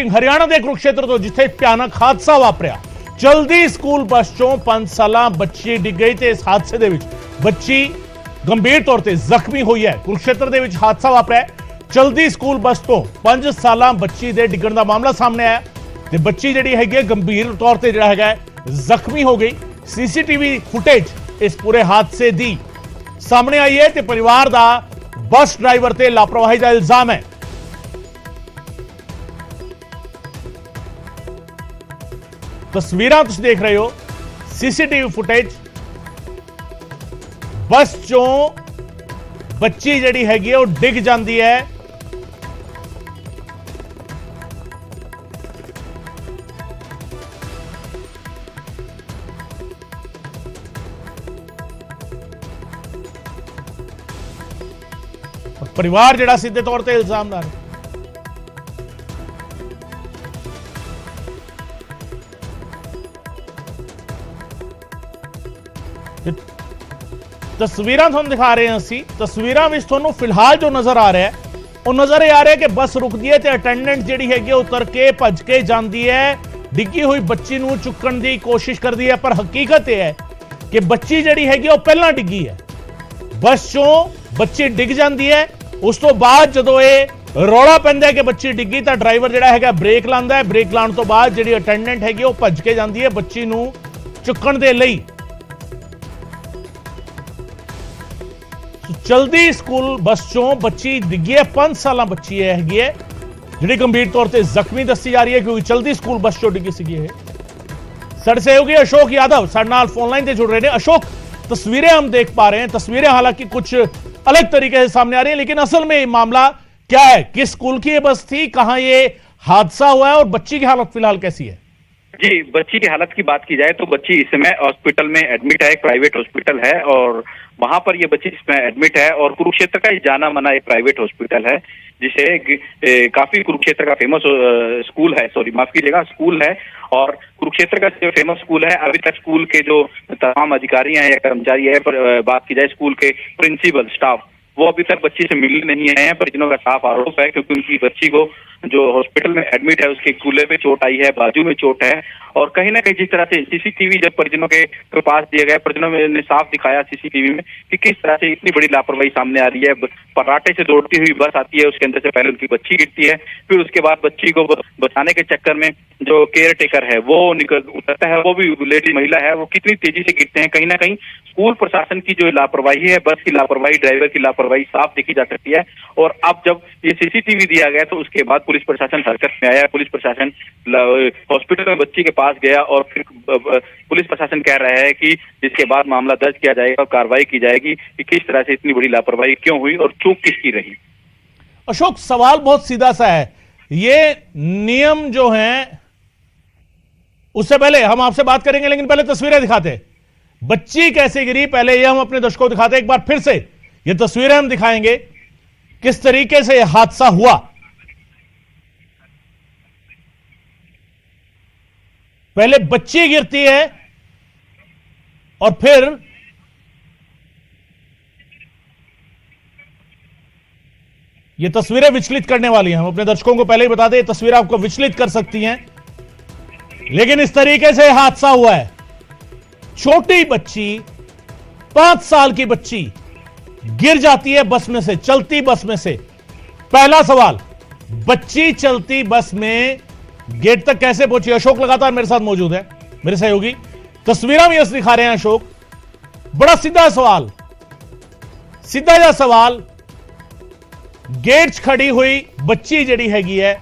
हरियाणा के कुरुक्षेत्र तो जिथे भयानक हादसा वापरिया। चलदी स्कूल बस चों 5 साला बच्ची डिग गई ते इस हादसे दे विच बच्ची गंभीर तौर पर जख्मी हुई है। कुरुक्षेत्र दे विच हादसा वापरिया। चलदी स्कूल बस तो 5 साला बच्ची दे डिगण दा मामला सामने आया ते बच्ची जिहड़ी हैगी गंभीर तौर पर जिहड़ा हैगा जख्मी हो गई। सीसीटीवी फुटेज इस पूरे हादसे दी सामने आई है ते परिवार दा बस ड्राइवर ते लापरवाही का इल्जाम है। तस्वीरां तुम देख रहे हो, सीसीटीवी फुटेज बस चों बच्ची जिहड़ी हैगी वो डिग जाती है। परिवार जिहड़ा सीधे तौर पर इल्जामदार है। तस्वीरां तुहानूं दिखा रहे हैं असीं। तस्वीरां विच तुहानूं फिलहाल जो नजर आ रहा है वो नजर आ रहा है कि बस रुकती है तो अटेंडेंट जिहड़ी हैगी उतर के भज के जाती है, डिग्गी हुई बच्ची नूं चुकण दी कोशिश करती है। पर हकीकत यह है कि बच्ची जिहड़ी हैगी वो पहलां डिग्गी है। बस चों बच्ची डिग जाती है, उस तो बाद जदों ये रौला पैंदा है कि बच्ची डिग्गी तो ड्राइवर जिहड़ा हैगा ब्रेक लांदा है। ब्रेक लाने तो बाद जिहड़ी अटेंडेंट हैगी वो भज के जाती है बच्ची नूं चुकण दे लई। चलदी स्कूल बस चों बच्ची डिग्गी है, 5 साल बच्ची हैगी है जिहड़ी गंभीर तौर पर जख्मी दसी जा रही है क्योंकि चलदी स्कूल बस चों डिग्गी सी। साडे सहयोगी अशोक यादव साडे नाल फोन लाइन से जुड़ रहे हैं। अशोक, तस्वीरें हम देख पा रहे हैं, तस्वीरें हालांकि कुछ अलग तरीके से सामने आ रही है, लेकिन असल में मामला क्या है? किस स्कूल की ये बस थी, कहां ये हादसा हुआ है और बच्ची की हालत फिलहाल कैसी है? जी, बच्ची की हालत की बात की जाए तो बच्ची इस समय हॉस्पिटल में एडमिट है। एक प्राइवेट हॉस्पिटल है और वहां पर ये बच्ची इसमें एडमिट है। और कुरुक्षेत्र का जाना माना एक प्राइवेट हॉस्पिटल है जिसे काफी कुरुक्षेत्र का फेमस स्कूल है, सॉरी माफ कीजिएगा, स्कूल है। और कुरुक्षेत्र का जो फेमस स्कूल है, अभी तक स्कूल के जो तमाम अधिकारी हैं या कर्मचारी है, पर बात की जाए स्कूल के प्रिंसिपल स्टाफ, वो अभी तक बच्ची से मिलने नहीं आए हैं। परिजनों का साफ आरोप है क्योंकि उनकी बच्ची को जो हॉस्पिटल में एडमिट है उसके कूल्हे पे चोट आई है, बाजू में चोट है। और कहीं ना कहीं जिस तरह से सीसीटीवी जब परिजनों के पास दिया गया, परिजनों ने साफ दिखाया सीसीटीवी में कि किस तरह से इतनी बड़ी लापरवाही सामने आ रही है। पराठे से दौड़ती हुई बस आती है, उसके अंदर से पहले उनकी बच्ची गिरती है, फिर उसके बाद बच्ची को बचाने के चक्कर में जो केयर टेकर है वो निकल उतरता है, वो भी लेडी महिला है, वो कितनी तेजी से गिरते हैं। कहीं ना कहीं स्कूल प्रशासन की जो लापरवाही है, बस की लापरवाही, ड्राइवर की लापरवाही साफ देखी जा सकती है। और अब जब ये सीसीटीवी दिया गया तो उसके बाद पुलिस प्रशासन हरकत में आया। पुलिस प्रशासन हॉस्पिटल में बच्ची के पास गया और फिर पुलिस प्रशासन कह रहा है कि जिसके बाद मामला दर्ज किया जाएगा और कार्रवाई की जाएगी कि किस तरह से इतनी बड़ी लापरवाही क्यों हुई और चूक किसकी रही। अशोक, सवाल बहुत सीधा सा है, ये नियम जो हैं उससे पहले हम आपसे बात करेंगे, लेकिन पहले तस्वीरें दिखाते। बच्ची कैसे गिरी पहले ये हम अपने दर्शकों को दिखाते। एक बार फिर से ये तस्वीरें हम दिखाएंगे किस तरीके से यह हादसा हुआ। पहले बच्ची गिरती है और फिर ये तस्वीरें विचलित करने वाली हैं। हम अपने दर्शकों को पहले ही बता दें, ये तस्वीरें आपको विचलित कर सकती हैं, लेकिन इस तरीके से हादसा हुआ है। छोटी बच्ची, 5 साल की बच्ची गिर जाती है बस में से, चलती बस में से। पहला सवाल, बच्ची चलती बस में गेट तक कैसे पहुंची? अशोक लगातार मेरे साथ मौजूद है, मेरे सहयोगी तस्वीरें भी यस दिखा रहे हैं। अशोक, बड़ा सीधा सवाल, सीधा जा सवाल, गेट खड़ी हुई बच्ची जड़ी हैगी है,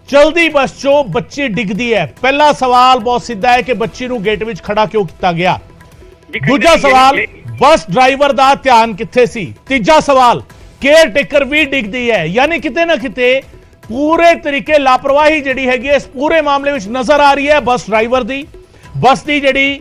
चलदी बस चो बच्ची डिगदी है। पहला सवाल बहुत सीधा है कि बच्ची नूं गेट विच खड़ा क्यों किया गया। दूजा सवाल, बस ड्राइवर दा ध्यान कित्थे सी। तीजा सवाल, केयर टेकर भी डिगदी है, यानी किते ना किते पूरे तरीके लापरवाही जिहड़ी हैगी इस पूरे मामले विच नजर आ रही है। बस ड्राइवर दी, बस दी जिहड़ी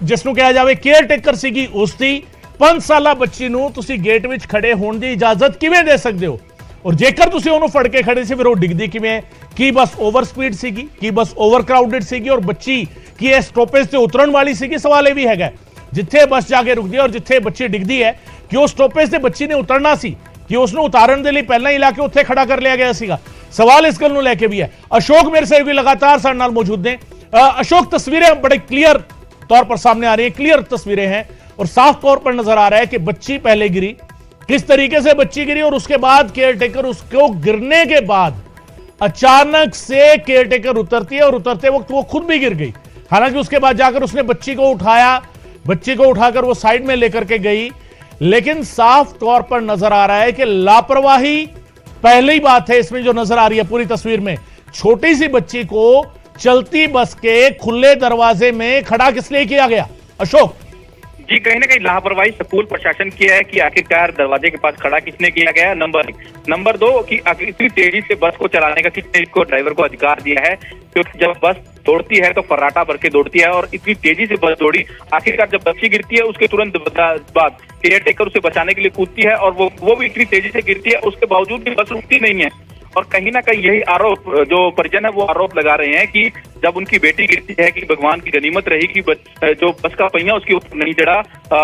जिसनूं कहा जाए केयर टेकर सीगी उसदी। 5 साला बच्ची नूं तुसीं गेट विच खड़े होण दी इजाजत किवें दे सकदे हो? और जेकर तुसीं ओनूं फड़ के खड़े सी फिर वो डिगदी किवें? की बस ओवर स्पीड सीगी, की बस ओवर क्राउडेड सीगी और बच्ची की इस स्टॉपेज से उतरन वाली सीगी? सवाल यह भी है जिथे बस जाके रुकती है और जिथे बच्ची डिगदी है कि उस स्टॉपेज से बच्ची ने उतरना सी कि उसने उतारन दे लिए पहला ही इलाके उत्थे खड़ा कर लिया गया सीगा। सवाल इस गल लेके भी है। अशोक मेरे सहयोगी लगातार साडे नाल मौजूद ने। अशोक, तस्वीरें बड़े क्लियर तौर पर सामने आ रही है, क्लियर तस्वीरें हैं और साफ तौर पर नजर आ रहा है कि बच्ची पहले गिरी, किस तरीके से बच्ची गिरी और उसके बाद केयरटेकर उसको गिरने के बाद अचानक से केयरटेकर उतरती है और उतरते वक्त वो खुद भी गिर गई। हालांकि उसके बाद जाकर उसने बच्ची को उठाया, बच्ची को उठाकर वो साइड में लेकर के गई, लेकिन साफ तौर पर नजर आ रहा है कि लापरवाही पहली बात है इसमें जो नजर आ रही है पूरी तस्वीर में। छोटी सी बच्ची को चलती बस के खुले दरवाजे में खड़ा किस लिए किया गया अशोक? जी, कहीं ना कहीं लापरवाही स्कूल प्रशासन की है कि आखिरकार दरवाजे के पास खड़ा किसने किया गया, नंबर 1। नंबर 2 कि इतनी तेजी से बस को चलाने का किसने इसको ड्राइवर को अधिकार दिया है, क्योंकि जब बस दौड़ती है तो फर्राटा भर के दौड़ती है और इतनी तेजी से बस दौड़ी। आखिरकार जब बच्ची गिरती है उसके तुरंत बाद केयरटेकर उसे बचाने के लिए कूदती है और वो भी इतनी तेजी से गिरती है, उसके बावजूद भी बस रुकती नहीं है। और कहीं ना कहीं यही आरोप जो परिजन है वो आरोप लगा रहे हैं कि जब उनकी बेटी गिरती है कि भगवान की गनीमत रही कि जो बस का पहिया उसके ऊपर नहीं चढ़ा,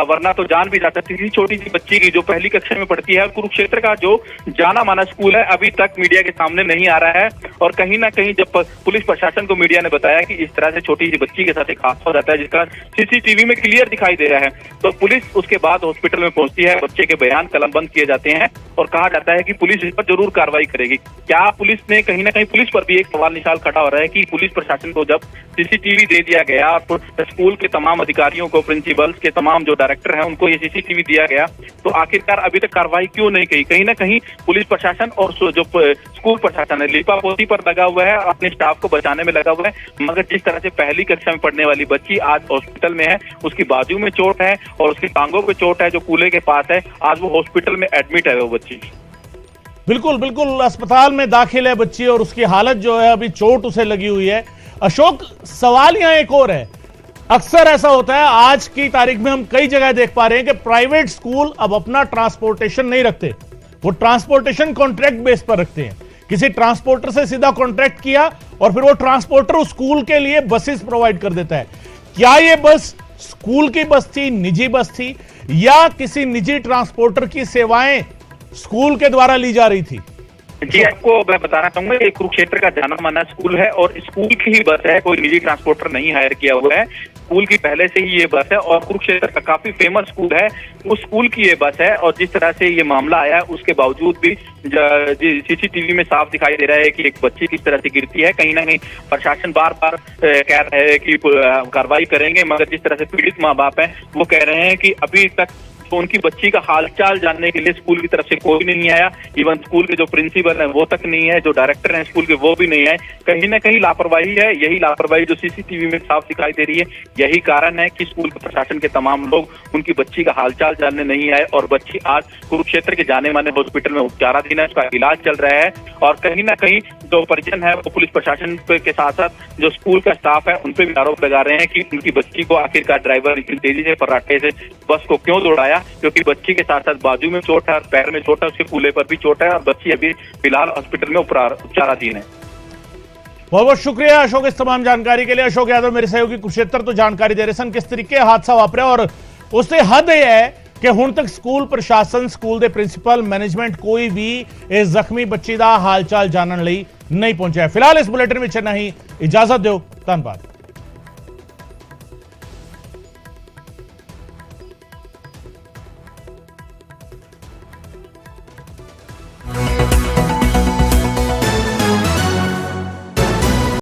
वरना तो जान भी जा सकती थी छोटी सी बच्ची की जो पहली कक्षा में पढ़ती है। कुरुक्षेत्र का जो जाना माना स्कूल है अभी तक मीडिया के सामने नहीं आ रहा है और कहीं ना कहीं जब पुलिस प्रशासन को मीडिया ने बताया कि इस तरह से छोटी सी बच्ची के साथ एक हादसा हो जाता है जिसका सीसीटीवी में क्लियर दिखाई दे रहा है, तो पुलिस उसके बाद हॉस्पिटल में पहुंचती है, बच्चे के बयान कलमबंद किए जाते हैं और कहा जाता है कि पुलिस इस पर जरूर कार्रवाई करेगी। क्या पुलिस ने कहीं ना कहीं पुलिस पर भी एक सवाल निशान खड़ा हो रहा है कि पुलिस प्रशासन को जब सीसीटीवी दे दिया गया, स्कूल के तमाम अधिकारियों को, प्रिंसिपल्स के तमाम जो डायरेक्टर हैं उनको ये सीसीटीवी दिया गया, तो आखिरकार अभी तक कार्रवाई क्यों नहीं की? कहीं ना कहीं पुलिस प्रशासन और जो स्कूल प्रशासन है लिपापोती पर लगा हुआ है, अपने स्टाफ को बचाने में लगा हुआ है, मगर जिस तरह से पहली कक्षा में पढ़ने वाली बच्ची आज हॉस्पिटल में है, उसकी बाजू में चोट है और उसकी टांगों पे चोट है जो कूल्हे के पास है, आज वो हॉस्पिटल में एडमिट है वो बच्ची। बिल्कुल बिल्कुल, अस्पताल में दाखिल है बच्ची और उसकी हालत जो है अभी चोट उसे लगी हुई है। अशोक, सवाल यहां एक और है, अक्सर ऐसा होता है, आज की तारीख में हम कई जगह देख पा रहे हैं कि प्राइवेट स्कूल अब अपना ट्रांसपोर्टेशन नहीं रखते, वो ट्रांसपोर्टेशन कॉन्ट्रैक्ट बेस पर रखते हैं। किसी ट्रांसपोर्टर से सीधा कॉन्ट्रैक्ट किया और फिर वो ट्रांसपोर्टर उस स्कूल के लिए बसेस प्रोवाइड कर देता है। क्या ये बस स्कूल की बस थी, निजी बस थी, या किसी निजी ट्रांसपोर्टर की सेवाएं स्कूल के द्वारा ली जा रही थी? जी, आपको मैं बताना चाहूंगा ये कुरुक्षेत्र का जाना माना स्कूल है और स्कूल की ही बस है, कोई निजी ट्रांसपोर्टर नहीं हायर किया हुआ है, स्कूल की पहले से ही ये बस है और कुरुक्षेत्र का काफी फेमस स्कूल है, उस स्कूल की ये बस है। और जिस तरह से ये मामला आया उसके बावजूद भी सीसीटीवी में साफ दिखाई दे रहा है कि एक बच्ची किस तरह से गिरती है। कहीं ना कहीं प्रशासन बार बार कह रहा है कि कार्रवाई करेंगे, मगर जिस तरह से पीड़ित माँ बाप है वो कह रहे हैं कि अभी तक तो उनकी बच्ची का हालचाल जानने के लिए स्कूल की तरफ से कोई नहीं आया, इवन स्कूल के जो प्रिंसिपल हैं वो तक नहीं है, जो डायरेक्टर हैं स्कूल के वो भी नहीं आए। कहीं ना कहीं लापरवाही है, यही लापरवाही जो सीसीटीवी में साफ दिखाई दे रही है, यही कारण है कि स्कूल के प्रशासन के तमाम लोग उनकी बच्ची का हालचाल जानने नहीं आए और बच्ची आज कुरुक्षेत्र के जाने माने हॉस्पिटल में उपचाराधीन है, उसका इलाज चल रहा है। और कहीं ना कहीं जो परिजन है वो पुलिस प्रशासन के साथ साथ जो स्कूल का स्टाफ है उन पर भी आरोप लगा रहे हैं कि उनकी बच्ची को आखिरकार ड्राइवर इतनी तेजी से फर्राटे से बस को क्यों दौड़ाया, क्योंकि बच्ची के साथ साथ बाजू में चोट है, पैर में चोट है, उसके कूल्हे पर भी चोट है और बच्ची अभी फिलहाल हॉस्पिटल में उपचाराधीन है। बहुत बहुत शुक्रिया अशोक इस तमाम जानकारी के लिए। अशोक यादव मेरे सहयोगी कुरुक्षेत्र तो जानकारी दे रहे सन किस तरीके हादसा वापरा और उससे हद यह है कि हुण तक स्कूल प्रशासन, स्कूल के प्रिंसिपल, मैनेजमेंट कोई भी इस जख्मी बच्ची का हाल चाल जानने नहीं पहुंचा है। फिलहाल इस बुलेटिन में इतना ही, इजाजत दो, धन्यवाद।